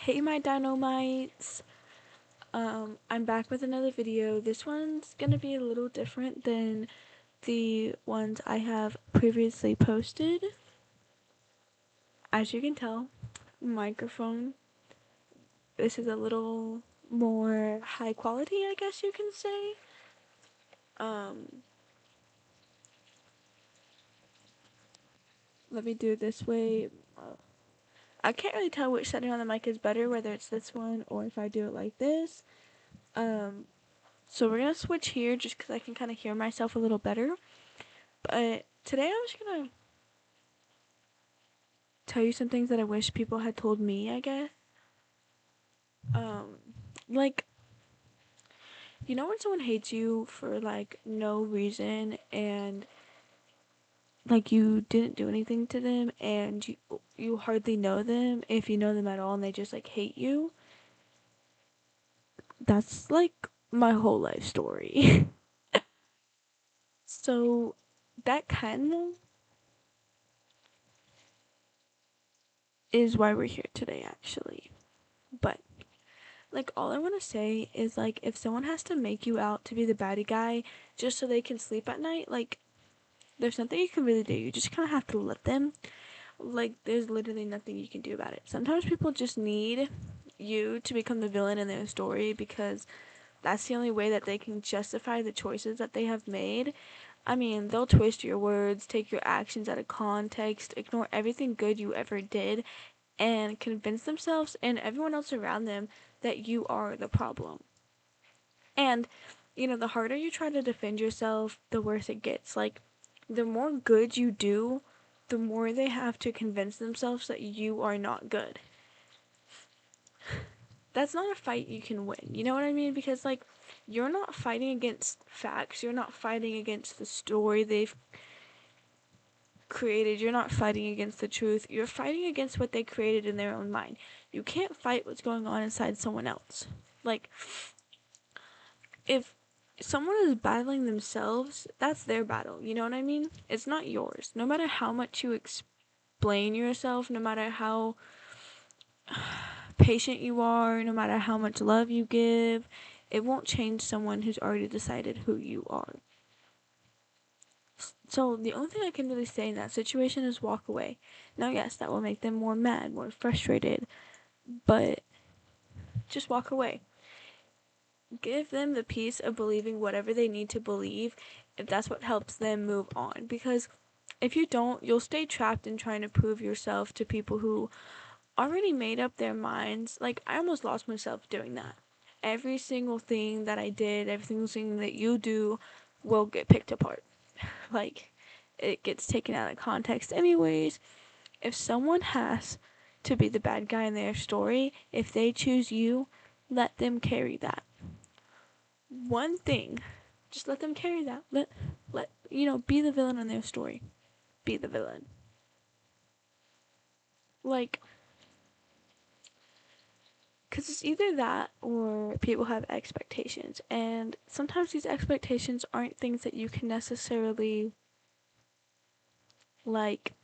Hey my dynamites, I'm back with another video. This one's gonna be a little different than the ones I have previously posted. As you can tell, microphone. This is a little more high quality, I guess you can say. Um, Let me do it this way. I can't really tell which setting on the mic is better, whether it's this one or if I do it like this. So we're gonna switch here just because I can kind of hear myself a little better. But today I'm just gonna tell you some things that I wish people had told me, I guess. Um, like, you know when someone hates you for, like, no reason and, like, you didn't do anything to them and you hardly know them, if you know them at all, and they just, like, hate you? That's, like, my whole life story. So, that kind of is why we're here today, actually. But like, all I want to say is, like, if someone has to make you out to be the baddie guy just so they can sleep at night, like, there's nothing you can really do. You just kind of have to let them. Like, there's literally nothing you can do about it. Sometimes people just need you to become the villain in their story because that's the only way that they can justify the choices that they have made. I mean, they'll twist your words, take your actions out of context, ignore everything good you ever did, and convince themselves and everyone else around them that you are the problem. And, the harder you try to defend yourself, the worse it gets. Like, the more good you do, the more they have to convince themselves that you are not good. That's not a fight you can win. You know what I mean? Because, like, you're not fighting against facts. You're not fighting against the story they've created. You're not fighting against the truth. You're fighting against what they created in their own mind. You can't fight what's going on inside someone else. Like, if someone is battling themselves, that's their battle. You know what I mean? It's not yours. No matter how much you explain yourself, no matter how patient you are, no matter how much love you give, it won't change someone who's already decided who you are. So the only thing I can really say in that situation is walk away. Now, yes, that will make them more mad, more frustrated, but just walk away. Give them the peace of believing whatever they need to believe if that's what helps them move on. Because if you don't, you'll stay trapped in trying to prove yourself to people who already made up their minds. Like, I almost lost myself doing that. Every single thing that I did, every single thing that you do will get picked apart. Like, it gets taken out of context anyways. If someone has to be the bad guy in their story, if they choose you, let them carry that one thing. Just let them carry that. Be the villain in their story. Be the villain. Like, because it's either that or people have expectations. And sometimes these expectations aren't things that you can necessarily, like,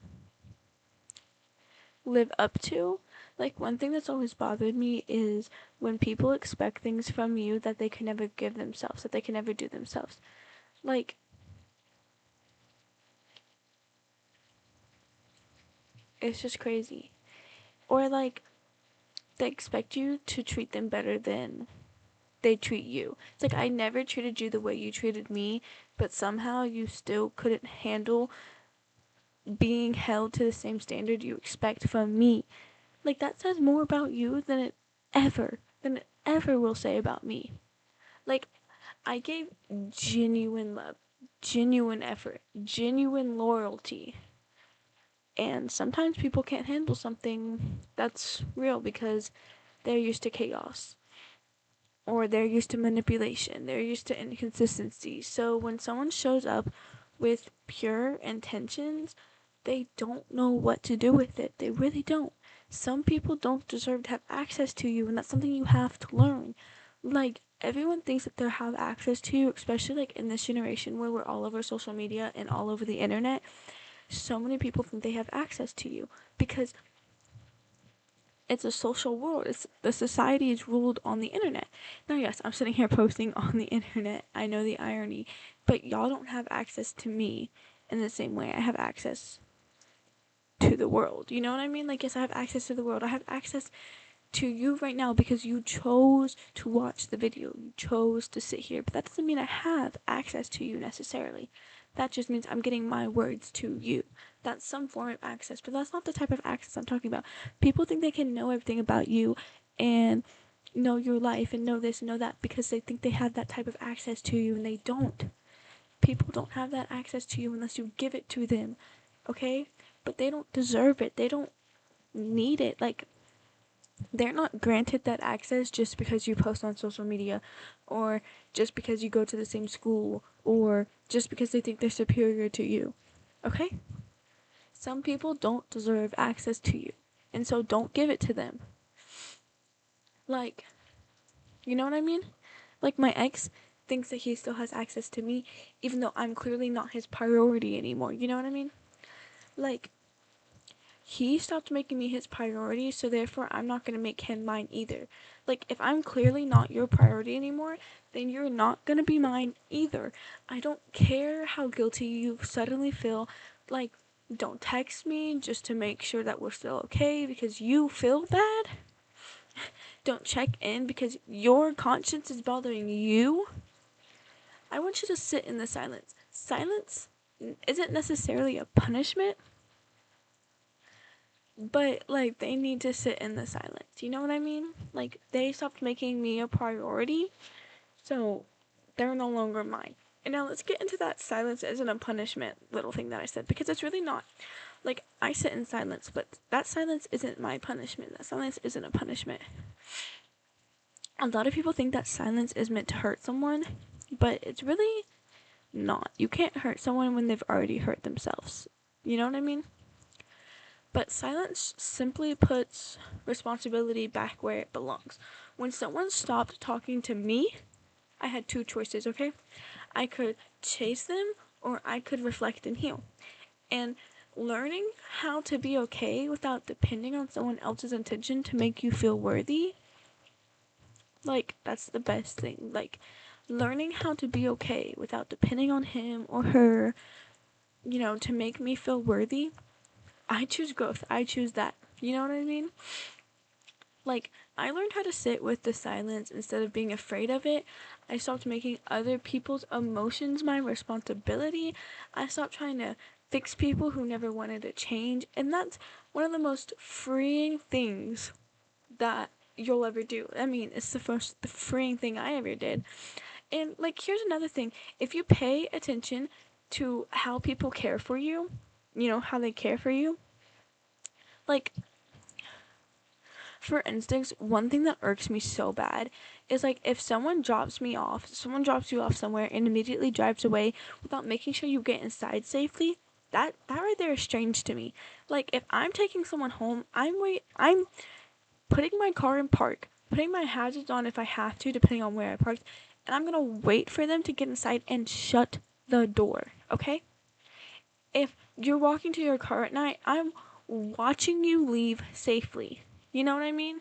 live up to. Like, one thing that's always bothered me is when people expect things from you that they can never give themselves, that they can never do themselves. Like, it's just crazy. Or, like, they expect you to treat them better than they treat you. It's like, I never treated you the way you treated me, but somehow you still couldn't handle being held to the same standard you expect from me. Like, that says more about you than it ever will say about me. Like, I gave genuine love, genuine effort, genuine loyalty. And sometimes people can't handle something that's real because they're used to chaos, or they're used to manipulation, they're used to inconsistency. So when someone shows up with pure intentions, they don't know what to do with it. They really don't. Some people don't deserve to have access to you, and that's something you have to learn. Like, everyone thinks that they have access to you, especially like in this generation where we're all over social media and all over the internet. So many people think they have access to you because it's a social world. The society is ruled on the internet. Now, yes, I'm sitting here posting on the internet. I know the irony, but y'all don't have access to me in the same way I have access to the world. You know what I mean? Like, yes, I have access to the world. I have access to you right now because you chose to watch the video. You chose to sit here, but that doesn't mean I have access to you necessarily. That just means I'm getting my words to you. That's some form of access, but that's not the type of access I'm talking about. People think they can know everything about you and know your life and know this and know that because they think they have that type of access to you, and they don't. People don't have that access to you unless you give it to them, okay? But they don't deserve it. They don't need it. Like, they're not granted that access just because you post on social media, or just because you go to the same school, or just because they think they're superior to you. Okay? Some people don't deserve access to you, and so don't give it to them. Like, you know what I mean? Like, my ex thinks that he still has access to me, even though I'm clearly not his priority anymore. You know what I mean? Like, he stopped making me his priority, so therefore I'm not going to make him mine either. Like, if I'm clearly not your priority anymore, then you're not going to be mine either. I don't care how guilty you suddenly feel. Like, don't text me just to make sure that we're still okay because you feel bad. Don't check in because your conscience is bothering you. I want you to sit in the silence. Silence isn't necessarily a punishment, but like they need to sit in the silence. You know what I mean? Like, they stopped making me a priority, so they're no longer mine. And now let's get into that silence isn't a punishment little thing that I said, because it's really not. Like, I sit in silence, but that silence isn't my punishment. That silence isn't a punishment. A lot of people think that silence is meant to hurt someone, but it's really not. You can't hurt someone when they've already hurt themselves. You know what I mean? But silence simply puts responsibility back where it belongs. When someone stopped talking to me, I had two choices, okay? I could chase them or I could reflect and heal. And learning how to be okay without depending on someone else's intention to make you feel worthy, like, that's the best thing. Like, learning how to be okay without depending on him or her, to make me feel worthy. I choose growth. I choose that. You know what I mean? Like, I learned how to sit with the silence instead of being afraid of it. I stopped making other people's emotions my responsibility. I stopped trying to fix people who never wanted to change. And that's one of the most freeing things that you'll ever do. I mean, it's the freeing thing I ever did. And, like, here's another thing. If you pay attention to how people care for you, how they care for you, like, for instance, one thing that irks me so bad is, like, if someone drops you off somewhere and immediately drives away without making sure you get inside safely, that right there is strange to me. Like, if I'm taking someone home, I'm putting my car in park, putting my hazards on if I have to, depending on where I parked, and I'm gonna wait for them to get inside and shut the door, okay? If you're walking to your car at night, I'm watching you leave safely. You know what I mean?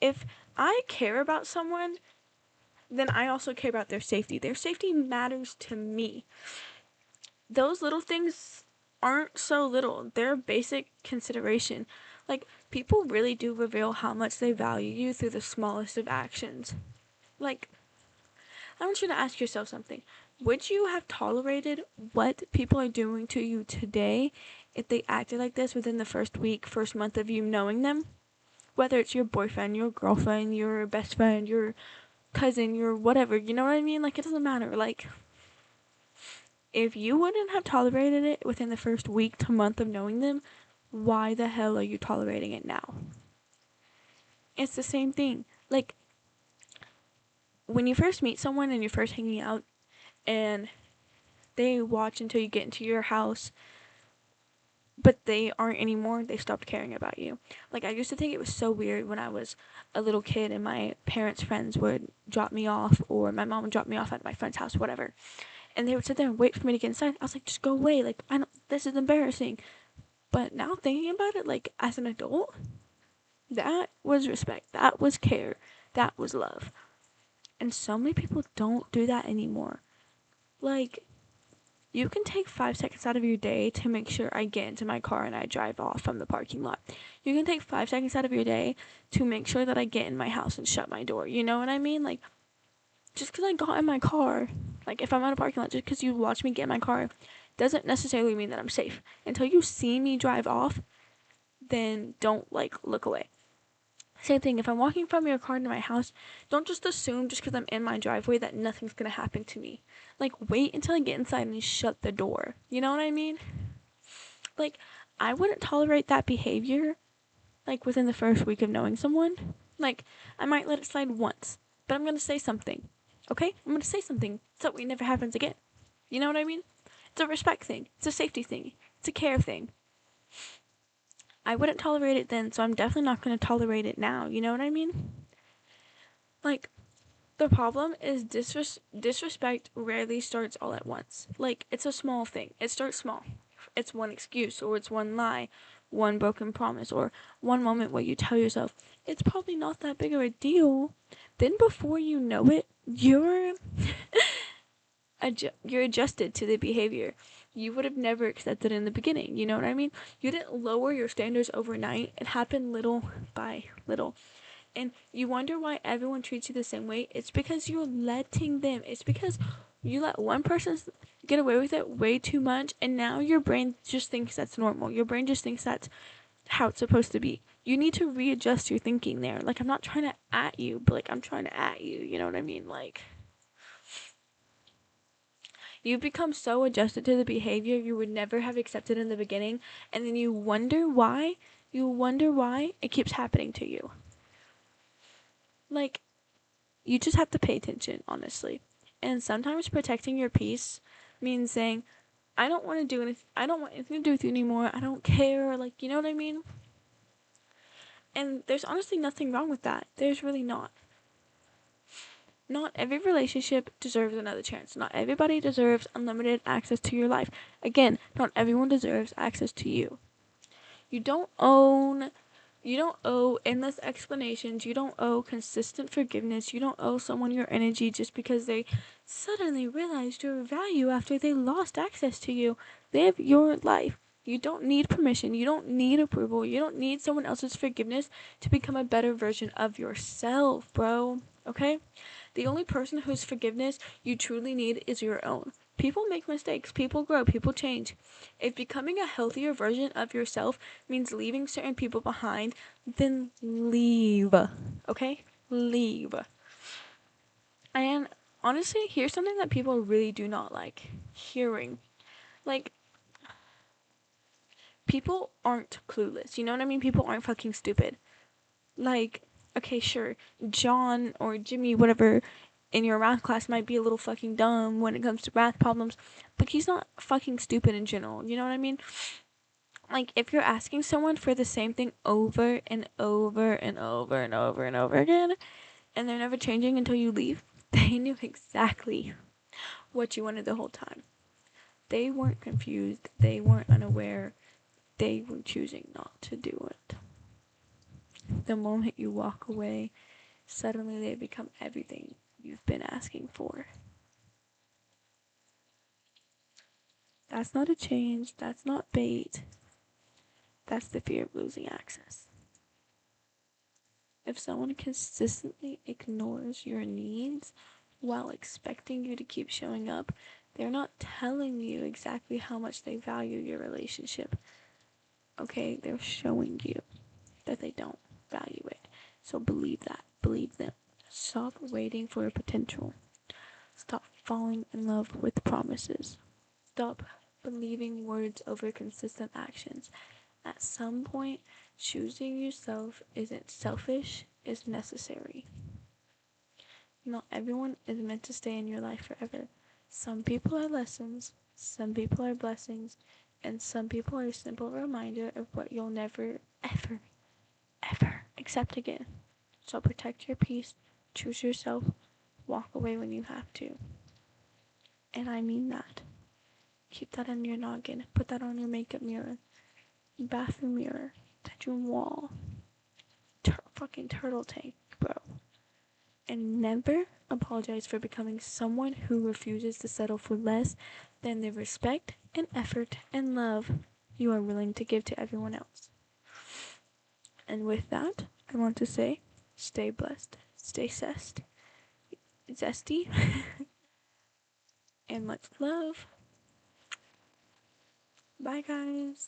If I care about someone, then I also care about their safety. Their safety matters to me. Those little things aren't so little. They're a basic consideration. Like, people really do reveal how much they value you through the smallest of actions. Like, I want you to ask yourself something. Would you have tolerated what people are doing to you today if they acted like this within the first week, first month of you knowing them? Whether it's your boyfriend, your girlfriend, your best friend, your cousin, your whatever, you know what I mean? Like, it doesn't matter. Like, if you wouldn't have tolerated it within the first week to month of knowing them, why the hell are you tolerating it now? It's the same thing. Like, when you first meet someone and you're first hanging out and they watch until you get into your house, but they aren't anymore, they stopped caring about you. Like, I used to think it was so weird when I was a little kid and my parents' friends would drop me off, or my mom would drop me off at my friend's house, whatever. And they would sit there and wait for me to get inside. I was like, just go away. Like, this is embarrassing. But now thinking about it, like, as an adult, That was respect. That was care. That was love. And so many people don't do that anymore. Like, you can take 5 seconds out of your day to make sure I get into my car and I drive off from the parking lot. You can take 5 seconds out of your day to make sure that I get in my house and shut my door. You know what I mean? Like, just because I got in my car, like if I'm at a parking lot, just because you watch me get in my car, doesn't necessarily mean that I'm safe. Until you see me drive off, then don't like look away. Same thing, if I'm walking from your car to my house, don't just assume just because I'm in my driveway that nothing's gonna happen to me. Like, wait until I get inside and shut the door. You know what I mean? Like, I wouldn't tolerate that behavior, like, within the first week of knowing someone. Like, I might let it slide once, but I'm gonna say something. Okay? I'm gonna say something so it never happens again. You know what I mean? It's a respect thing. It's a safety thing. It's a care thing. I wouldn't tolerate it then, so I'm definitely not going to tolerate it now. You know what I mean? Like, the problem is disrespect rarely starts all at once. Like, it's a small thing. It starts small. It's one excuse, or it's one lie, one broken promise, or one moment where you tell yourself, it's probably not that big of a deal. Then before you know it, you're adjusted to the behavior you would have never accepted in the beginning. You know what I mean? You didn't lower your standards overnight. It happened little by little. And you wonder why everyone treats you the same way. It's because you're letting them. It's because you let one person get away with it way too much, and now your brain just thinks that's normal. Your brain just thinks that's how it's supposed to be. You need to readjust your thinking there. Like, I'm not trying to at you, but like I'm trying to at you. You know what I mean? Like, you become so adjusted to the behavior you would never have accepted in the beginning, and then you wonder why. You wonder why it keeps happening to you. Like, you just have to pay attention, honestly. And sometimes protecting your peace means saying, I don't want to do anything. I don't want anything to do with you anymore. I don't care. Like, you know what I mean? And there's honestly nothing wrong with that. There's really not. Not every relationship deserves another chance. Not everybody deserves unlimited access to your life. Again, not everyone deserves access to you. You don't own you don't owe endless explanations. You don't owe consistent forgiveness. You don't owe someone your energy just because they suddenly realized your value after they lost access to you. Live your life. You don't need permission. You don't need approval. You don't need someone else's forgiveness to become a better version of yourself, bro. Okay? The only person whose forgiveness you truly need is your own. People make mistakes, people grow, people change. If becoming a healthier version of yourself means leaving certain people behind, then leave. Okay? Leave. And honestly, here's something that people really do not like hearing. Like, people aren't clueless. You know what I mean? People aren't fucking stupid. Like, okay, sure, John or Jimmy, whatever, in your math class might be a little fucking dumb when it comes to math problems, but he's not fucking stupid in general. You know what I mean? Like, if you're asking someone for the same thing over and over and over and over and over again, and they're never changing until you leave, they knew exactly what you wanted the whole time. They weren't confused, they weren't unaware, they were choosing not to do it. The moment you walk away, suddenly they become everything you've been asking for. That's not a change, that's not bait, that's the fear of losing access. If someone consistently ignores your needs while expecting you to keep showing up, they're not telling you exactly how much they value your relationship. Okay, they're showing you that they don't value it. So believe that. Believe them. Stop waiting for a potential. Stop falling in love with promises. Stop believing words over consistent actions. At some point, choosing yourself isn't selfish, it's necessary. Not everyone is meant to stay in your life forever. Some people are lessons, some people are blessings, and some people are a simple reminder of what you'll never, ever, ever accept again. So protect your peace, choose yourself, walk away when you have to. And I mean that. Keep that in your noggin. Put that on your makeup mirror, bathroom mirror, bedroom wall. fucking turtle tank, bro. And never apologize for becoming someone who refuses to settle for less than the respect and effort and love you are willing to give to everyone else. And with that, I want to say, stay blessed, stay zesty, and much love. Bye, guys.